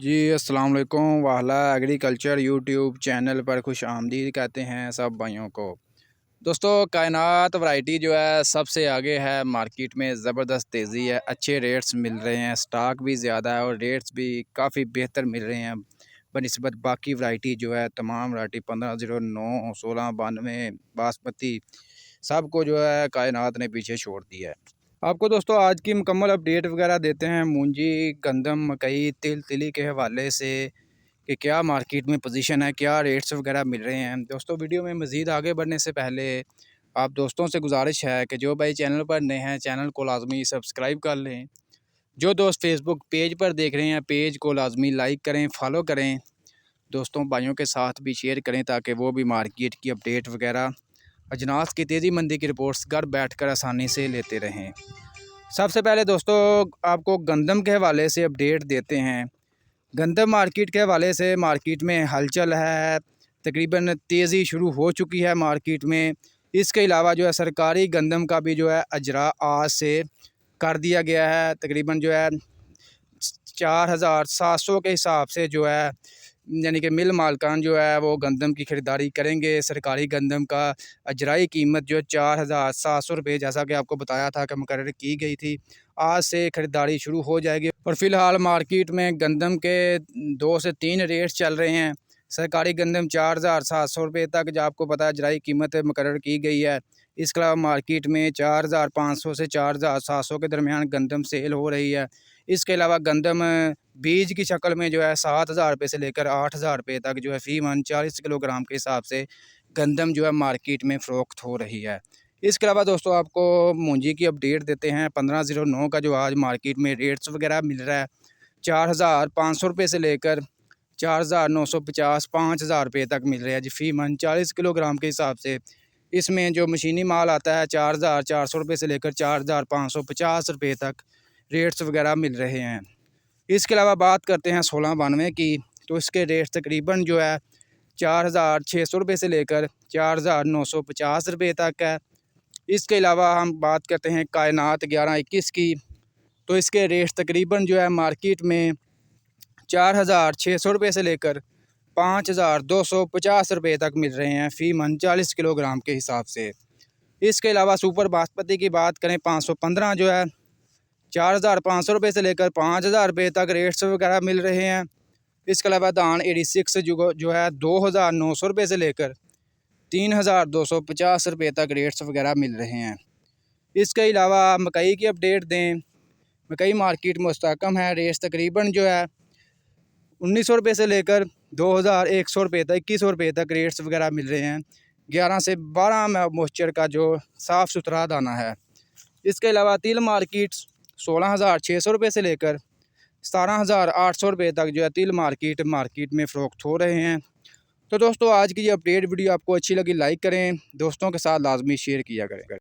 जी अस्सलाम वालेकुम। वाहला agriculture YouTube channel पर खुश आमदीद कहते हैं सब भाइयों को। दोस्तों कायनात वैरायटी जो है सबसे आगे है, मार्केट में ज़बरदस्त तेज़ी है, अच्छे रेट्स मिल रहे हैं, स्टॉक भी ज़्यादा है और रेट्स भी काफ़ी बेहतर मिल रहे हैं बनिस्बत बाकी वैरायटी जो है। तमाम वैरायटी 1509, 1692, बासमती सबको जो है कायनात ने पीछे छोड़ दिया है। आपको दोस्तों आज की मुकम्मल अपडेट वगैरह देते हैं मूंजी, गंदम, मकई, तिल तिली के हवाले से कि क्या मार्केट में पोजीशन है, क्या रेट्स वगैरह मिल रहे हैं। दोस्तों वीडियो में मज़ीद आगे बढ़ने से पहले आप दोस्तों से गुजारिश है कि जो भाई चैनल पर नए हैं चैनल को लाजमी सब्सक्राइब कर लें। जो दोस्त फेसबुक पेज पर देख रहे हैं पेज को लाजमी लाइक करें, फॉलो करें, दोस्तों भाइयों के साथ भी शेयर करें ताकि वो भी मार्केट की अपडेट वगैरह, अजनास की तेज़ी मंदी की रिपोर्ट्स घर बैठ कर आसानी से लेते रहें। सबसे पहले दोस्तों आपको गंदम के हवाले से अपडेट देते हैं। गंदम मार्केट के हवाले से मार्केट में हलचल है, तकरीबन तेज़ी शुरू हो चुकी है मार्केट में। इसके अलावा जो है सरकारी गंदम का भी जो है अजरा आज से कर दिया गया है। तकरीबन जो है 4700 के हिसाब से जो है यानी कि मिल मालकान जो है वो गंदम की ख़रीदारी करेंगे। सरकारी गंदम का अजराई कीमत जो 4700 रुपये जैसा कि आपको बताया था कि मुकर्रर की गई थी, आज से ख़रीदारी शुरू हो जाएगी। और फ़िलहाल मार्केट में गंदम के 2 से 3 रेट चल रहे हैं। सरकारी गंदम 4700 रुपये तक जो आपको पता है अजराई कीमत मुकर्रर की गई है। इसके अलावा मार्केट में 4500 से 4700 के दरमियान गंदम सेल हो रही है। इसके अलावा गंदम बीज की शक्ल में जो है 7000 रुपये से लेकर 8000 रुपये तक जो है फ़ी मन 40 किलोग्राम के हिसाब से गंदम जो है मार्केट में फ़रोख्त हो रही है। इसके अलावा दोस्तों आपको मूंजी की अपडेट देते हैं। 1509 का जो आज मार्केट में रेट्स वगैरह मिल रहा है 4500 रुपये से लेकर 4950, 5000 रुपये तक मिल रहा है जी फ़ी मन 40 किलोग्राम के हिसाब से। इसमें जो मशीनी माल आता है 4400 रुपये से लेकर 4550 रुपये तक रेट्स वगैरह मिल रहे हैं। इसके अलावा बात करते हैं 1692 की, तो इसके रेट तकरीबन जो है 4600 रुपये से लेकर 4950 रुपये तक है। इसके अलावा हम बात करते हैं कायनात 1121 की, तो इसके रेट तकरीबन जो है मार्केट में 4600 रुपये से लेकर 5250 रुपये तक मिल रहे हैं फ़ी मन 40 किलोग्राम के हिसाब से। इसके अलावा सुपर बासमती की बात करें 515 जो है 4500 रुपये से लेकर 5000 रुपये तक रेट्स वगैरह मिल रहे हैं। इसके अलावा धान 86 जो है 2900 रुपये से लेकर 3250 रुपये तक रेट्स वगैरह मिल रहे हैं। इसके अलावा मकई की अपडेट दें, मकई मार्केट मुस्तहकम है। रेट्स तकरीबन जो है 1900 रुपये से लेकर 2100 रुपये तक 2100 रुपये तक रेट्स वगैरह मिल रहे हैं। 11 से 12 मॉइस्चर का जो साफ़ सुथरा दाना है। इसके अलावा तिल मार्केट 16600 रुपये से लेकर 17800 रुपये तक जो है तिल मार्केट में फ़रोख्त हो रहे हैं। तो दोस्तों आज की ये अपडेट वीडियो आपको अच्छी लगी लाइक करें, दोस्तों के साथ लाजमी शेयर किया करें।